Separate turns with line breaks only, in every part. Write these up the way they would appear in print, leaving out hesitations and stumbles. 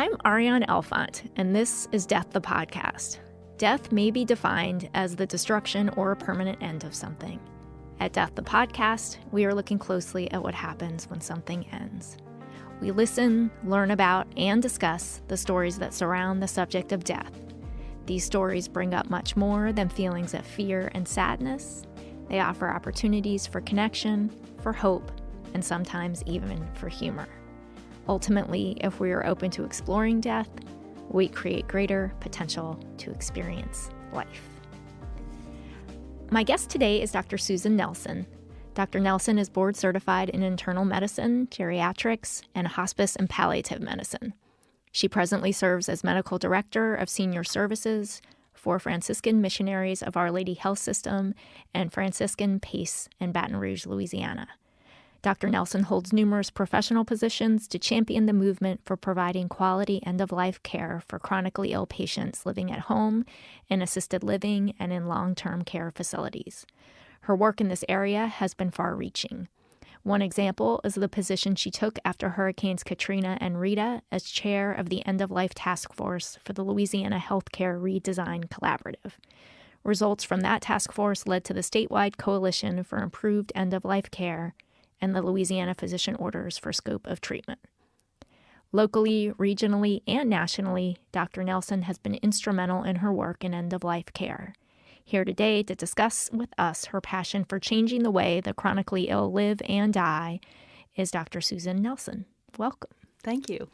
I'm Ariane Elfont, and this is Death the Podcast. Death may be defined as the destruction or a permanent end of something. At Death the Podcast, we are looking closely at what happens when something ends. We listen, learn about, and discuss the stories that surround the subject of death. These stories bring up much more than feelings of fear and sadness. They offer opportunities for connection, for hope, and sometimes even for humor. Ultimately, if we are open to exploring death, we create greater potential to experience life. My guest today is Dr. Susan Nelson. Dr. Nelson is board certified in internal medicine, geriatrics, and hospice and palliative medicine. She presently serves as medical director of senior services for Franciscan Missionaries of Our Lady Health System and Franciscan PACE in Baton Rouge, Louisiana. Dr. Nelson holds numerous professional positions to champion the movement for providing quality end-of-life care for chronically ill patients living at home, in assisted living, and in long-term care facilities. Her work in this area has been far-reaching. One example is the position she took after Hurricanes Katrina and Rita as chair of the End-of-Life Task Force for the Louisiana Healthcare Redesign Collaborative. Results from that task force led to the statewide Coalition for Improved End-of-Life Care and the Louisiana Physician Orders for Scope of Treatment. Locally, regionally, and nationally, Dr. Nelson has been instrumental in her work in end-of-life care. Here today to discuss with us her passion for changing the way the chronically ill live and die is Dr. Susan Nelson. Welcome.
Thank you.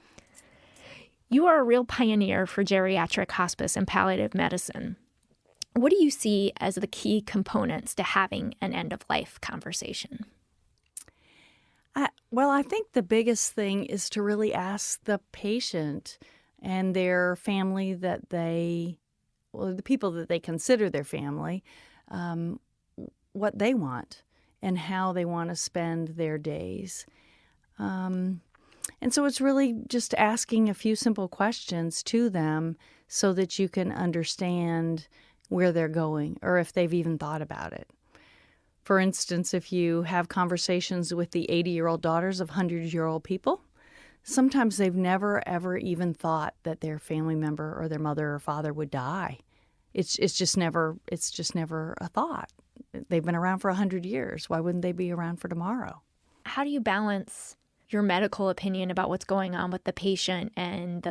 You are a real pioneer for geriatric hospice and palliative medicine. What do you see as the key components to having an end-of-life conversation?
I think the biggest thing is to really ask the patient and their family the people that they consider their family, what they want and how they want to spend their days. And so it's really just asking a few simple questions to them so that you can understand where they're going or if they've even thought about it. For instance, if you have conversations with the 80-year-old daughters of 100-year-old people, sometimes they've never, ever even thought that their family member or their mother or father would die. It's just never a thought. They've been around for 100 years. Why wouldn't they be around for tomorrow?
How do you balance your medical opinion about what's going on with the patient and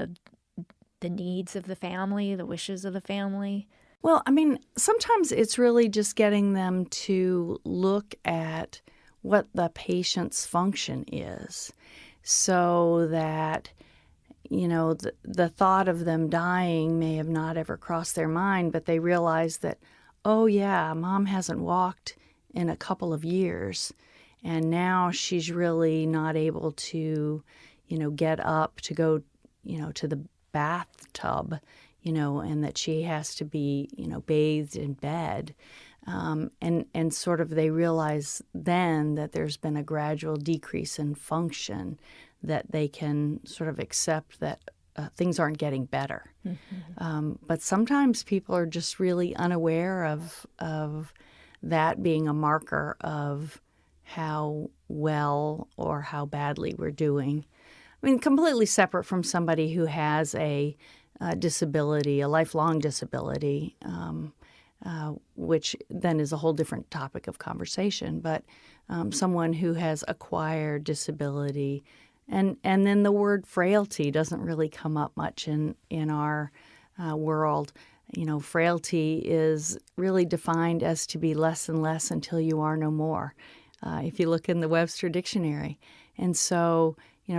the needs of the family, the wishes of the family?
Well, sometimes it's really just getting them to look at what the patient's function is so that, the thought of them dying may have not ever crossed their mind, but they realize that, oh, yeah, mom hasn't walked in a couple of years, and now she's really not able to, get up to go, to the bathtub, and that she has to be, bathed in bed. And sort of they realize then that there's been a gradual decrease in function, that they can sort of accept that things aren't getting better. Mm-hmm. But sometimes people are just really unaware of that being a marker of how well or how badly we're doing. Completely separate from somebody who has a disability, a lifelong disability, which then is a whole different topic of conversation. But someone who has acquired disability, and then the word frailty doesn't really come up much in our world. Frailty is really defined as to be less and less until you are no more, if you look in the Webster Dictionary. And so,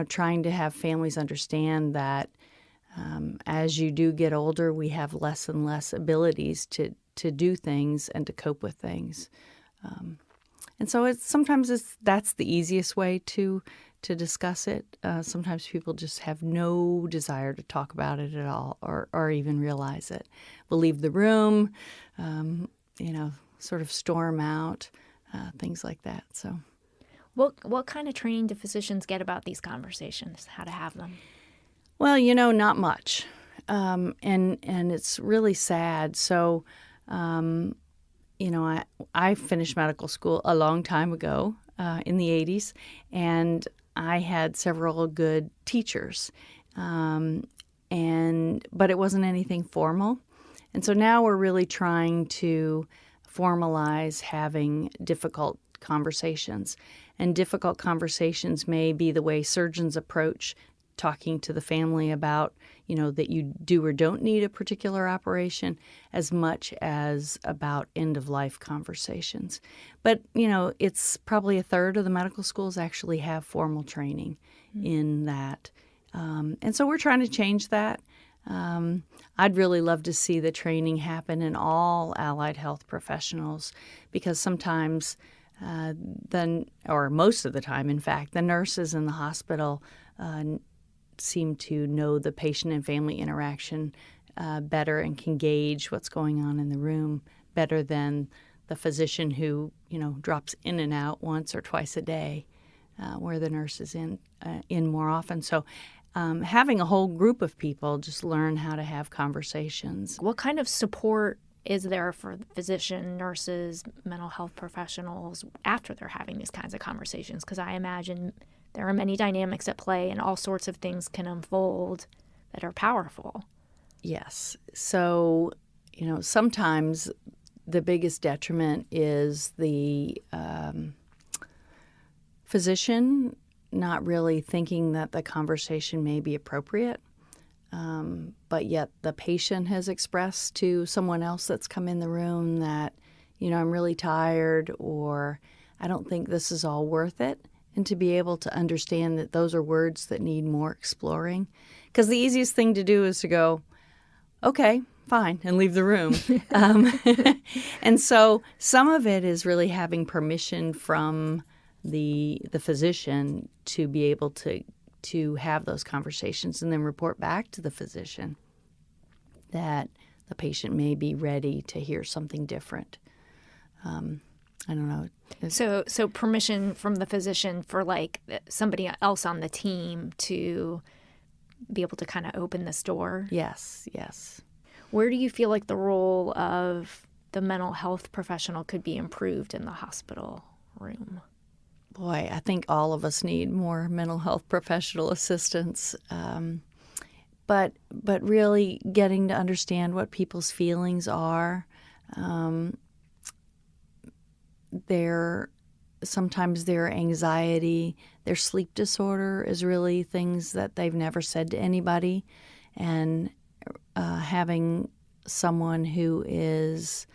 trying to have families understand that as you do get older, we have less and less abilities to do things and to cope with things. And so sometimes that's the easiest way to discuss it. Sometimes people just have no desire to talk about it at all or even realize it. We'll leave the room, sort of storm out, things like that. So,
what kind of training do physicians get about these conversations, how to have them?
Well, not much. And it's really sad. So, I finished medical school a long time ago, in the 80s, and I had several good teachers. but it wasn't anything formal. And so now we're really trying to formalize having difficult conversations. And difficult conversations may be the way surgeons approach talking to the family about, that you do or don't need a particular operation, as much as about end-of-life conversations. But, it's probably a third of the medical schools actually have formal training in that. And so we're trying to change that. I'd really love to see the training happen in all allied health professionals, because sometimes, or most of the time, in fact, the nurses in the hospital seem to know the patient and family interaction better and can gauge what's going on in the room better than the physician who, drops in and out once or twice a day, where the nurse is in more often. So having a whole group of people just learn how to have conversations.
What kind of support is there for physician, nurses, mental health professionals after they're having these kinds of conversations? Because I imagine there are many dynamics at play and all sorts of things can unfold that are powerful.
Yes. So, sometimes the biggest detriment is the physician not really thinking that the conversation may be appropriate, but yet the patient has expressed to someone else that's come in the room that, I'm really tired, or I don't think this is all worth it. And to be able to understand that those are words that need more exploring. Because the easiest thing to do is to go, okay, fine, and leave the room. And so some of it is really having permission from the physician to be able to have those conversations and then report back to the physician that the patient may be ready to hear something different. I don't know.
So permission from the physician for somebody else on the team to be able to kind of open this door?
Yes.
Where do you feel like the role of the mental health professional could be improved in the hospital room?
Boy, I think all of us need more mental health professional assistance. But really getting to understand what people's feelings are. Sometimes their anxiety, their sleep disorder is really things that they've never said to anybody. And having someone who is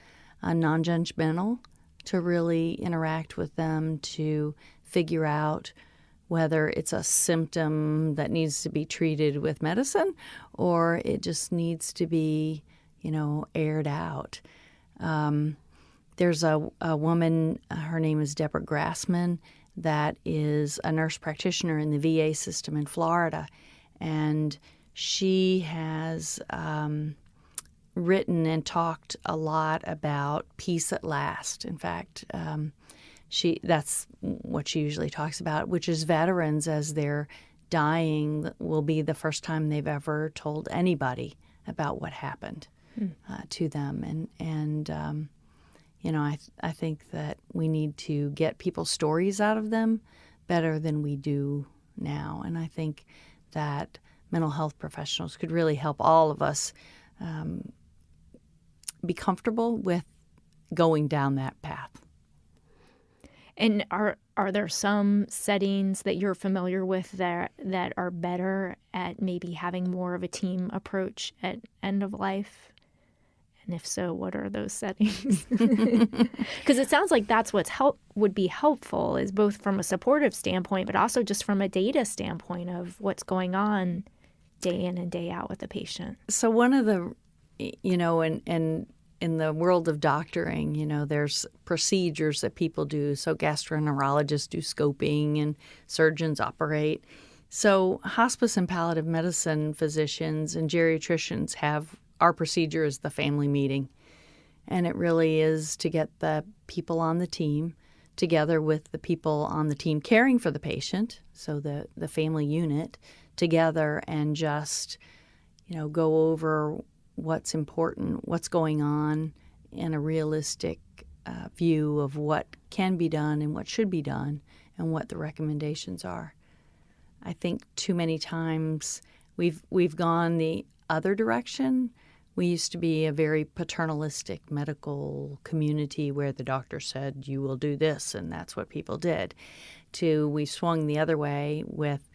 non-judgmental to really interact with them to figure out whether it's a symptom that needs to be treated with medicine or it just needs to be, aired out. There's a woman, her name is Deborah Grassman, that is a nurse practitioner in the VA system in Florida. And she has written and talked a lot about peace at last. In fact, that's what she usually talks about, which is veterans as they're dying will be the first time they've ever told anybody about what happened to them. And I think that we need to get people's stories out of them better than we do now. And I think that mental health professionals could really help all of us be comfortable with going down that path.
And are there some settings that you're familiar with that are better at maybe having more of a team approach at end of life? And if so, what are those settings? Because it sounds like that's would be helpful, is both from a supportive standpoint, but also just from a data standpoint of what's going on day in and day out with the patient.
So one of the, and in the world of doctoring, there's procedures that people do. So gastroenterologists do scoping and surgeons operate. So hospice and palliative medicine physicians and geriatricians have our procedure is the family meeting. And it really is to get the people on the team together with the people on the team caring for the patient, so the family unit, together and just, go over what's important, what's going on, and a realistic view of what can be done and what should be done and what the recommendations are. I think too many times we've gone the other direction. We used to be a very paternalistic medical community where the doctor said, you will do this, and that's what people did. We swung the other way with,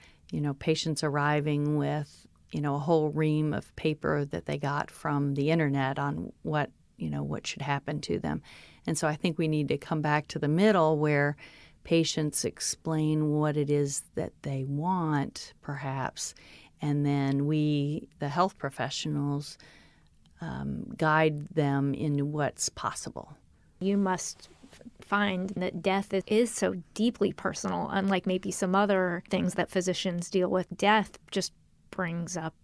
patients arriving with, a whole ream of paper that they got from the internet on what should happen to them. And so I think we need to come back to the middle where patients explain what it is that they want, perhaps, and then we, the health professionals, guide them in what's possible.
You must find that death is so deeply personal, unlike maybe some other things that physicians deal with. Death just brings up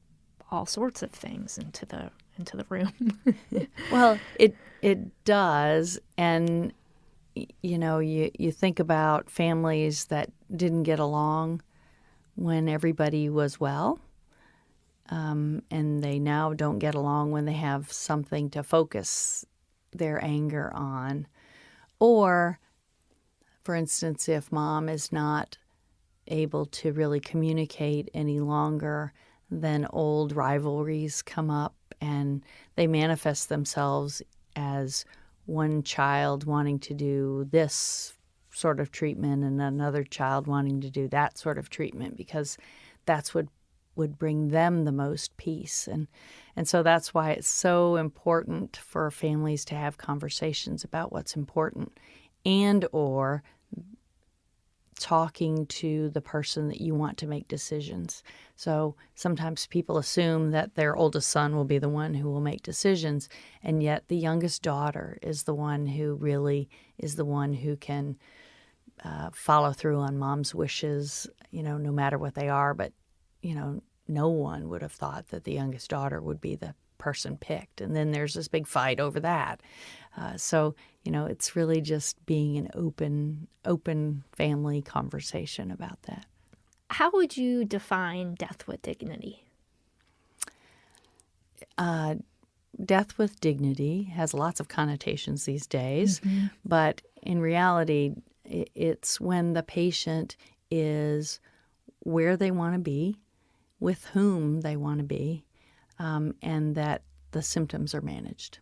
all sorts of things into the room.
Well, it does, and you think about families that didn't get along when everybody was well. And they now don't get along when they have something to focus their anger on. Or, for instance, if mom is not able to really communicate any longer, then old rivalries come up and they manifest themselves as one child wanting to do this sort of treatment and another child wanting to do that sort of treatment because that's what would bring them the most peace. And so that's why it's so important for families to have conversations about what's important and or talking to the person that you want to make decisions. So sometimes people assume that their oldest son will be the one who will make decisions, and yet the youngest daughter is the one who really is the one who can follow through on mom's wishes, no matter what they are. But no one would have thought that the youngest daughter would be the person picked. And then there's this big fight over that. So it's really just being an open family conversation about that.
How would you define death with dignity?
Death with dignity has lots of connotations these days, but in reality, it's when the patient is where they want to be, with whom they want to be, and that the symptoms are managed.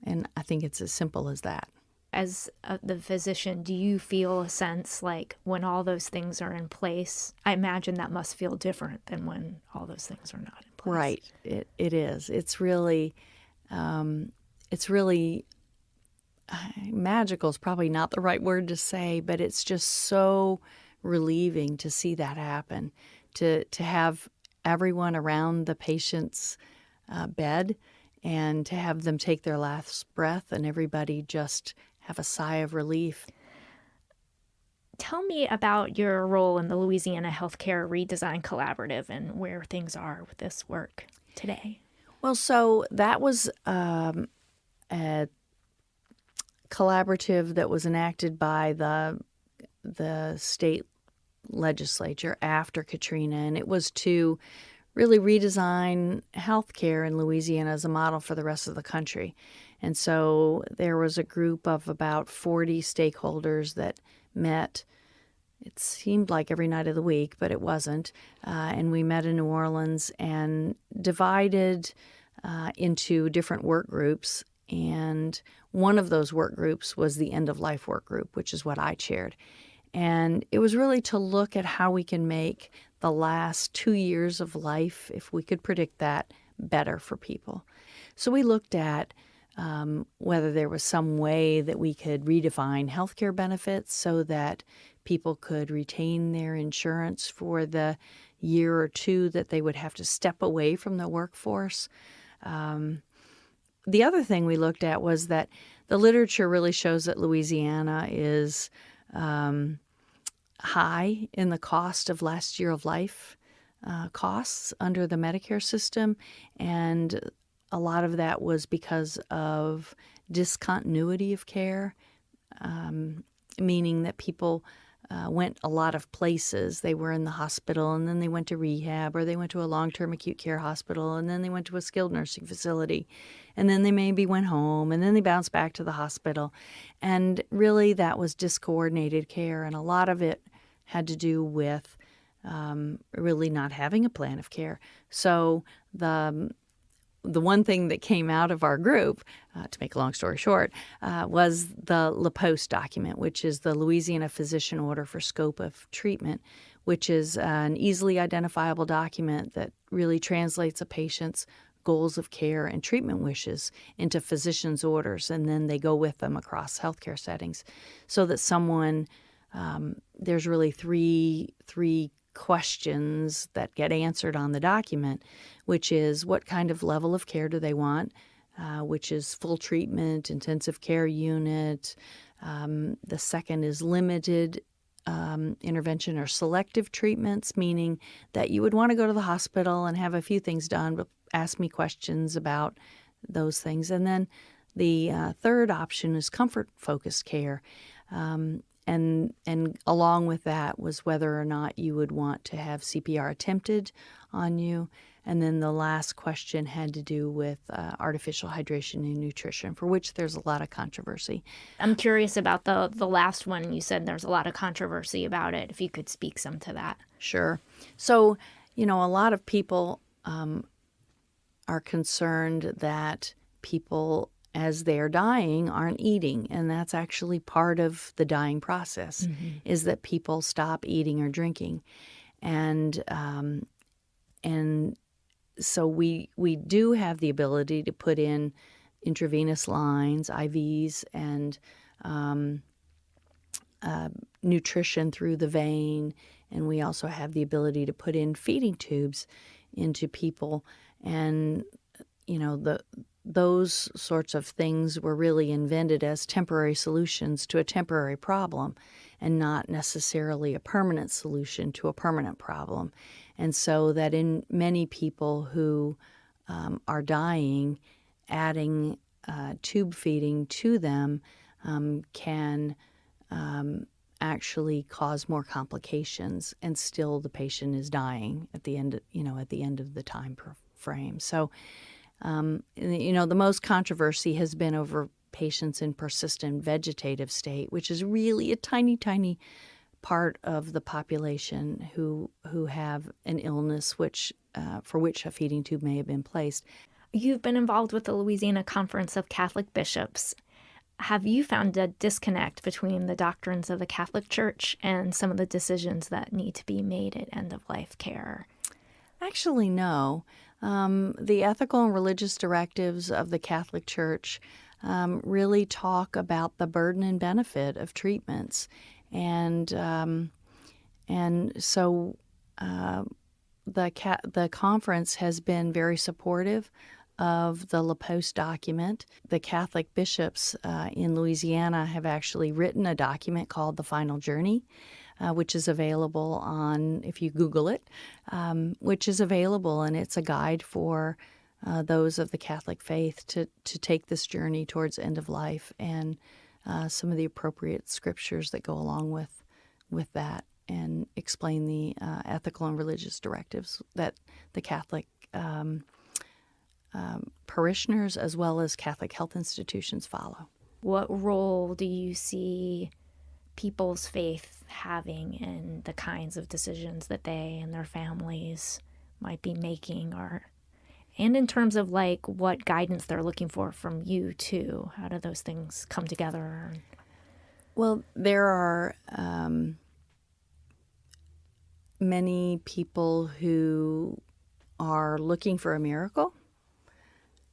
And I think it's as simple as that.
As the physician, do you feel a sense like when all those things are in place? I imagine that must feel different than when all those things are not in place.
Right. It is. It's really magical is probably not the right word to say, but it's just so relieving to see that happen, to have everyone around the patient's bed and to have them take their last breath and everybody just have a sigh of relief.
Tell me about your role in the Louisiana Healthcare Redesign Collaborative and where things are with this work today.
Well, so that was a collaborative that was enacted by the state legislature after Katrina, and it was to really redesign healthcare in Louisiana as a model for the rest of the country. And so there was a group of about 40 stakeholders that met. It seemed like every night of the week, but it wasn't. And we met in New Orleans and divided into different work groups. And one of those work groups was the end of life work group, which is what I chaired. And it was really to look at how we can make the last 2 years of life, if we could predict that, better for people. So we looked at whether there was some way that we could redefine healthcare benefits so that people could retain their insurance for the year or two that they would have to step away from the workforce. The other thing we looked at was that the literature really shows that Louisiana is high in the cost of last year of life costs under the Medicare system, and a lot of that was because of discontinuity of care, meaning that people went a lot of places. They were in the hospital, and then they went to rehab, or they went to a long-term acute care hospital, and then they went to a skilled nursing facility, and then they maybe went home, and then they bounced back to the hospital. And really that was discoordinated care, and a lot of it had to do with really not having a plan of care. So the one thing that came out of our group, to make a long story short, was the LaPoste document, which is the Louisiana Physician Order for Scope of Treatment, which is an easily identifiable document that really translates a patient's goals of care and treatment wishes into physician's orders, and then they go with them across healthcare settings, so that there's really three questions that get answered on the document, which is what kind of level of care do they want, which is full treatment, intensive care unit. The second is limited intervention or selective treatments, meaning that you would want to go to the hospital and have a few things done, but ask me questions about those things. And then the third option is comfort-focused care. And along with that was whether or not you would want to have CPR attempted on you. And then the last question had to do with artificial hydration and nutrition, for which there's a lot of controversy.
I'm curious about the last one. You said there's a lot of controversy about it. If you could speak some to that.
Sure. So, a lot of people are concerned that people, as they're dying, aren't eating. And that's actually part of the dying process, is that people stop eating or drinking. And so we do have the ability to put in intravenous lines, IVs, and nutrition through the vein. And we also have the ability to put in feeding tubes into people. And, those sorts of things were really invented as temporary solutions to a temporary problem, and not necessarily a permanent solution to a permanent problem. And so that in many people who are dying, adding tube feeding to them can actually cause more complications, and still the patient is dying at the end of the time frame. So the most controversy has been over patients in persistent vegetative state, which is really a tiny, tiny part of the population who have an illness for which a feeding tube may have been placed.
You've been involved with the Louisiana Conference of Catholic Bishops. Have you found a disconnect between the doctrines of the Catholic Church and some of the decisions that need to be made at end-of-life care?
Actually, no. The ethical and religious directives of the Catholic Church really talk about the burden and benefit of treatments. And so the conference has been very supportive of the LaPoste document. The Catholic bishops in Louisiana have actually written a document called The Final Journey, which is available on, if you Google it, which is available, and it's a guide for those of the Catholic faith to take this journey towards end of life, and some of the appropriate scriptures that go along with that, and explain the ethical and religious directives that the Catholic parishioners as well as Catholic health institutions follow.
What role do you see people's faith having in the kinds of decisions that they and their families might be making, and in terms of what guidance they're looking for from you too? How do those things come together?
Well, there are many people who are looking for a miracle.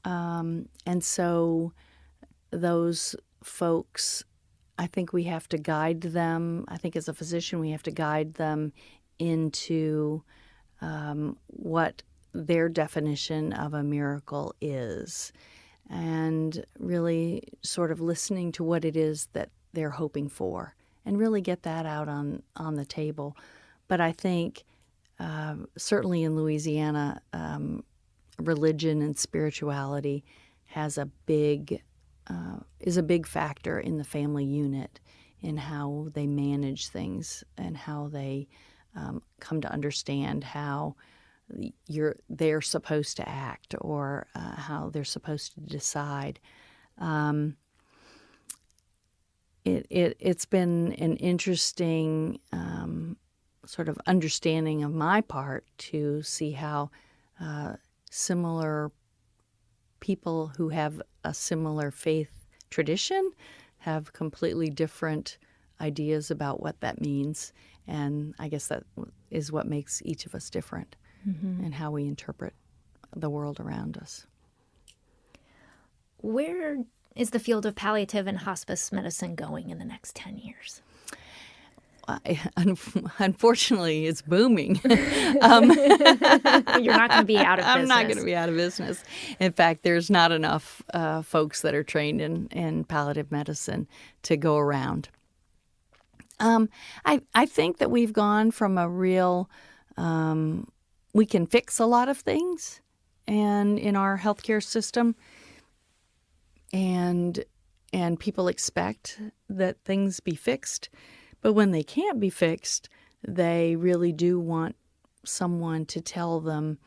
And so those folks, I think we have to guide them. I think as a physician, we have to guide them into what their definition of a miracle is, and really sort of listening to what it is that they're hoping for, and really get that out on the table. But I think certainly in Louisiana, religion and spirituality is a big factor in the family unit, in how they manage things and how they come to understand how they're supposed to act, or how they're supposed to decide. It's been an interesting sort of understanding of my part to see how similar people who have a similar faith tradition have completely different ideas about what that means. And I guess that is what makes each of us different and how we interpret the world around us.
Where is the field of palliative and hospice medicine going in the next 10 years?
Unfortunately, it's booming.
You're not going to be out of business.
I'm not going to be out of business. In fact, there's not enough folks that are trained in palliative medicine to go around. I think that we've gone from a real, we can fix a lot of things and in our healthcare system, and people expect that things be fixed. But when they can't be fixed, they really do want someone to tell them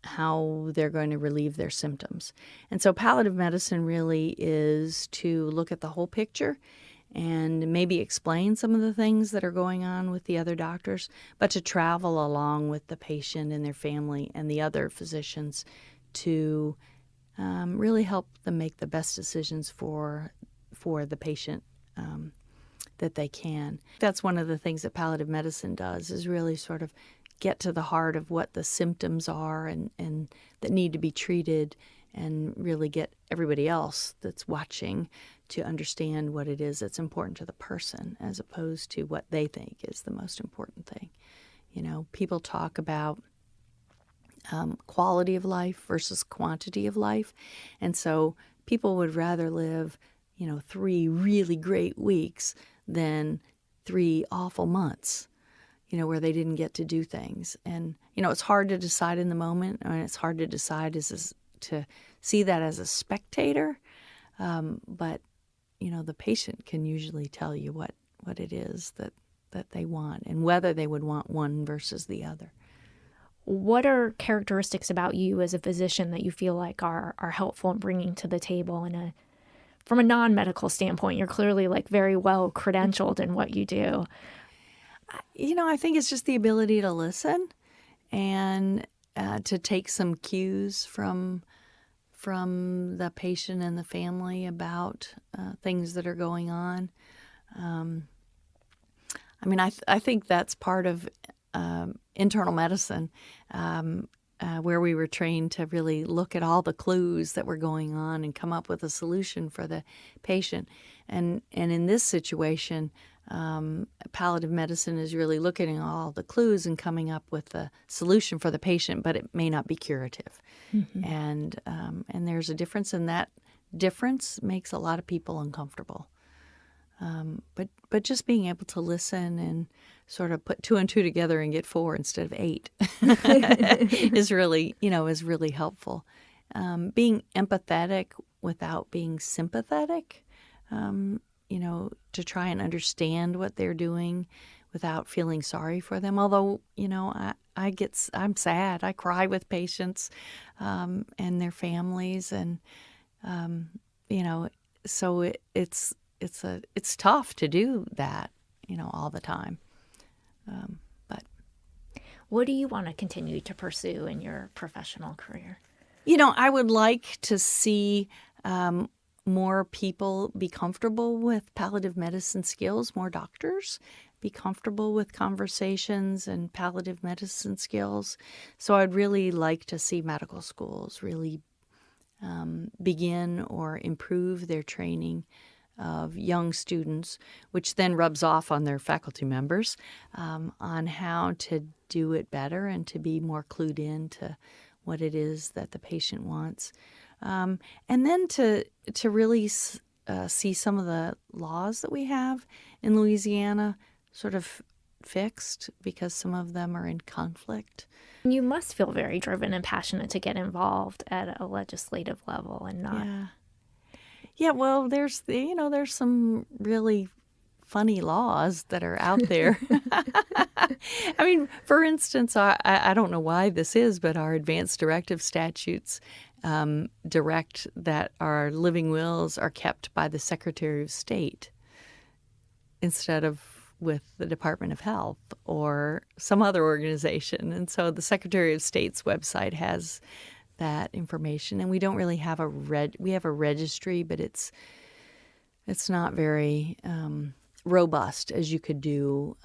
how they're going to relieve their symptoms. And so palliative medicine really is to look at the whole picture and maybe explain some of the things that are going on with the other doctors, but to travel along with the patient and their family and the other physicians to really help them make the best decisions for the patient that they can. That's one of the things that palliative medicine does, is really sort of get to the heart of what the symptoms are and that need to be treated, and really get everybody else that's watching to understand what it is that's important to the person as opposed to what they think is the most important thing. You know, people talk about quality of life versus quantity of life. And so people would rather live, 3 really great weeks than 3 awful months, where they didn't get to do things. And, it's hard to decide in the moment, and it's hard to decide to see that as a spectator. But, the patient can usually tell you what it is that they want and whether they would want one versus the other.
What are characteristics about you as a physician that you feel like are helpful in bringing to the table from a non-medical standpoint? You're clearly very well credentialed in what you do.
I think it's just the ability to listen and to take some cues from the patient and the family about things that are going on. I think that's part of internal medicine, where we were trained to really look at all the clues that were going on and come up with a solution for the patient. And in this situation, palliative medicine is really looking at all the clues and coming up with a solution for the patient, but it may not be curative. Mm-hmm. And there's a difference, and that difference makes a lot of people uncomfortable. But just being able to listen and sort of put 2 and 2 together and get 4 instead of 8 is really helpful. Being empathetic without being sympathetic, to try and understand what they're doing without feeling sorry for them. Although, I'm sad. I cry with patients and their families, and so it's tough to do that, all the time. But
what do you want to continue to pursue in your professional career?
I would like to see more people be comfortable with palliative medicine skills, more doctors be comfortable with conversations and palliative medicine skills. So I'd really like to see medical schools really begin or improve their training of young students, which then rubs off on their faculty members, on how to do it better and to be more clued in to what it is that the patient wants. And then to really see some of the laws that we have in Louisiana sort of fixed, because some of them are in conflict.
You must feel very driven and passionate to get involved at a legislative level and not...
Yeah, well, there's some really funny laws that are out there. For instance, I don't know why this is, but our advanced directive statutes direct that our living wills are kept by the Secretary of State instead of with the Department of Health or some other organization. And so the Secretary of State's website has that information. And we don't really have we have a registry, but it's not very robust as you could do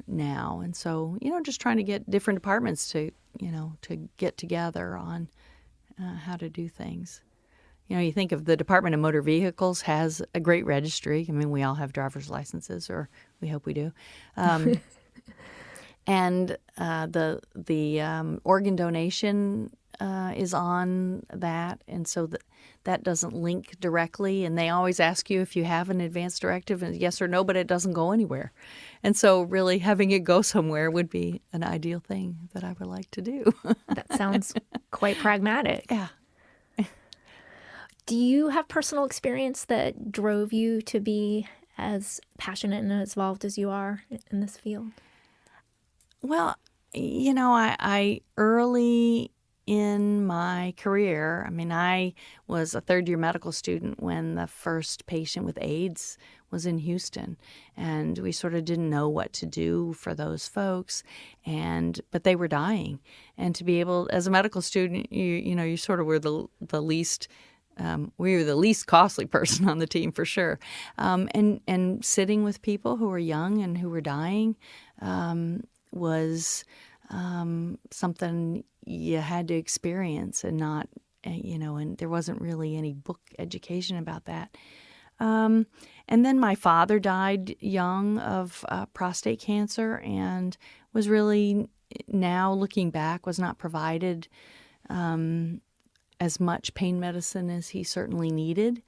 now. And so, just trying to get different departments to get together on how to do things. You think of the Department of Motor Vehicles has a great registry. I mean, we all have driver's licenses, or we hope we do. And the organ donation is on that, and so that doesn't link directly. And they always ask you if you have an advance directive, and yes or no, but it doesn't go anywhere. And so really having it go somewhere would be an ideal thing that I would like to do.
That sounds quite pragmatic.
Yeah.
Do you have personal experience that drove you to be as passionate and as involved as you are in this field?
Well, I early in my career, I was a third-year medical student when the first patient with AIDS was in Houston, and we sort of didn't know what to do for those folks, but they were dying. And to be able, as a medical student, you sort of were the least. We were the least costly person on the team for sure, and sitting with people who were young and who were dying was something you had to experience, and not, and there wasn't really any book education about that. And then my father died young of prostate cancer, and was really, now looking back, was not provided as much pain medicine as he certainly needed.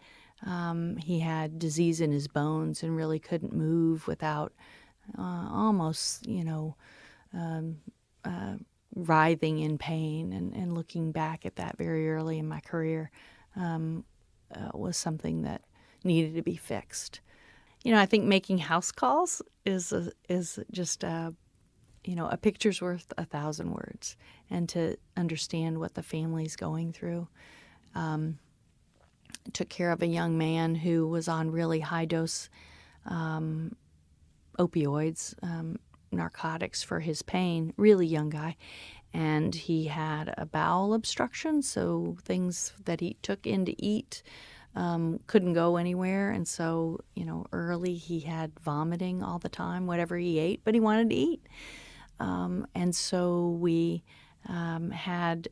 He had disease in his bones and really couldn't move without almost, writhing in pain. And looking back at that very early in my career was something that needed to be fixed. I think making house calls is just a picture's worth 1,000 words, and to understand what the family's going through. Took care of a young man who was on really high-dose opioids, narcotics for his pain, really young guy, and he had a bowel obstruction, so things that he took in to eat couldn't go anywhere. And so, early he had vomiting all the time, whatever he ate, but he wanted to eat. And so we had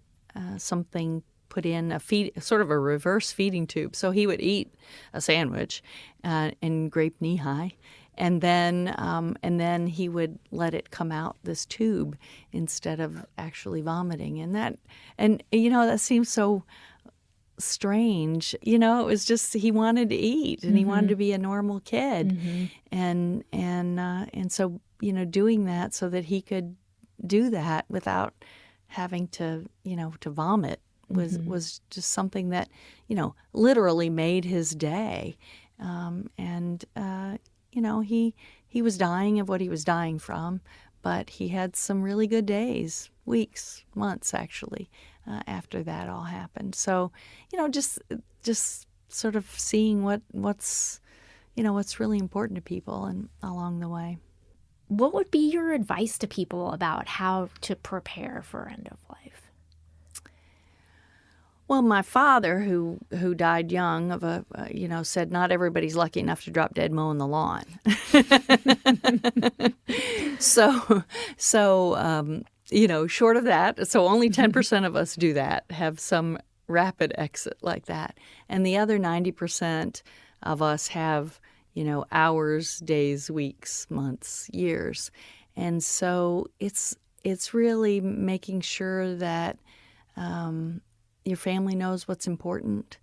something put in, sort of a reverse feeding tube. So he would eat a sandwich and grape knee-high, and then he would let it come out this tube instead of actually vomiting. And that seems so strange. It was just, he wanted to eat, and he wanted to be a normal kid, and so doing that so that he could do that without having to to vomit was just something that literally made his day. He was dying of what he was dying from, but he had some really good days, weeks, months actually, after that all happened. So just sort of seeing what's really important to people and along the way.
What would be your advice to people about how to prepare for end of life?
Well, my father, who died young of said not everybody's lucky enough to drop dead mowing the lawn. So short of that, so only 10% of us do that, have some rapid exit like that, and the other 90% of us have hours, days, weeks, months, years. And so it's really making sure that your family knows what's important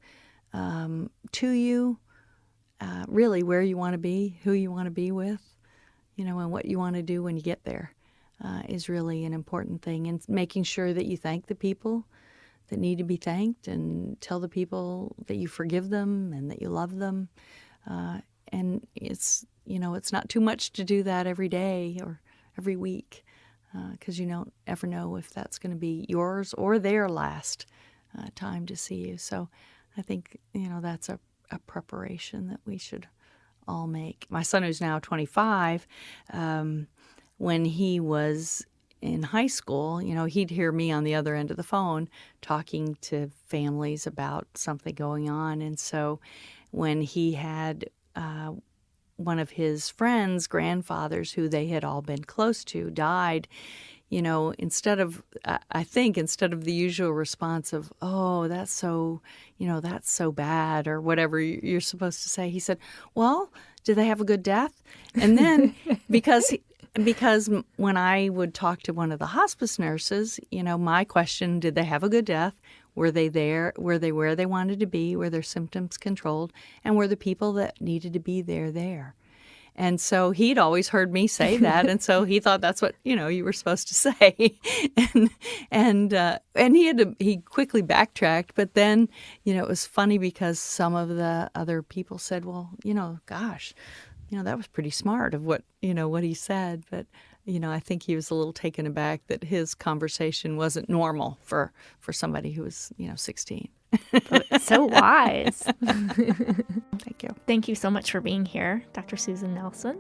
to you, really where you want to be, who you want to be with, and what you want to do when you get there is really an important thing. And making sure that you thank the people that need to be thanked, and tell the people that you forgive them and that you love them. And it's not too much to do that every day or every week, because you don't ever know if that's going to be yours or their last time to see you. So I think that's a preparation that we should all make. My son, who's now 25, when he was in high school, he'd hear me on the other end of the phone talking to families about something going on. And so when he had one of his friends' grandfathers, who they had all been close to, died, instead of the usual response of, oh, that's so bad, or whatever you're supposed to say, he said, well, did they have a good death? And then because when I would talk to one of the hospice nurses, my question, did they have a good death? Were they there? Were they where they wanted to be? Were their symptoms controlled? And were the people that needed to be there? And so he'd always heard me say that, and so he thought that's what you were supposed to say, and he quickly backtracked. But then it was funny because some of the other people said, well, gosh, that was pretty smart of what he said. But I think he was a little taken aback that his conversation wasn't normal for somebody who was 16.
So wise.
Thank you.
Thank you so much for being here, Dr. Susan Nelson.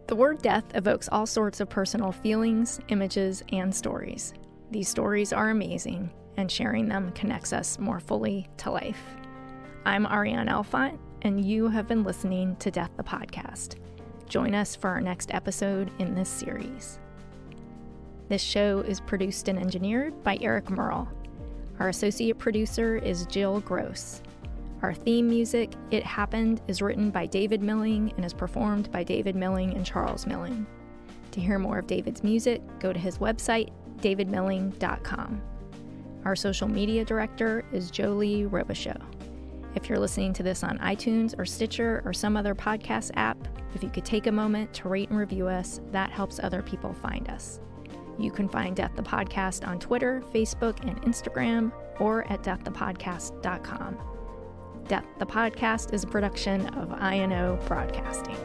The word death evokes all sorts of personal feelings, images, and stories. These stories are amazing, and sharing them connects us more fully to life. I'm Ariane Elfont, and you have been listening to Death the Podcast. Join us for our next episode in this series. This show is produced and engineered by Eric Merle. Our associate producer is Jill Gross. Our theme music, It Happened, is written by David Milling and is performed by David Milling and Charles Milling. To hear more of David's music, go to his website, davidmilling.com. Our social media director is Jolie Robichaud. If you're listening to this on iTunes or Stitcher or some other podcast app, if you could take a moment to rate and review us, that helps other people find us. You can find Death the Podcast on Twitter, Facebook, and Instagram, or at deaththepodcast.com. Death the Podcast is a production of INO Broadcasting.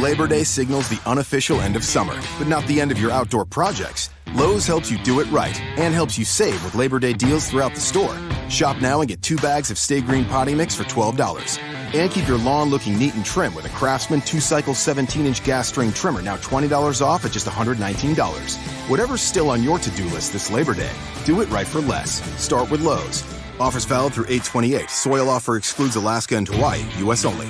Labor Day signals the unofficial end of summer, but not the end of your outdoor projects. Lowe's helps you do it right and helps you save with Labor Day deals throughout the store. Shop now and get 2 bags of Stay Green potting mix for $12. And keep your lawn looking neat and trim with a Craftsman 2-cycle 17-inch gas string trimmer, now $20 off at just $119. Whatever's still on your to-do list this Labor Day, do it right for less. Start with Lowe's. Offers valid through 8/28. Soil offer excludes Alaska and Hawaii, U.S. only.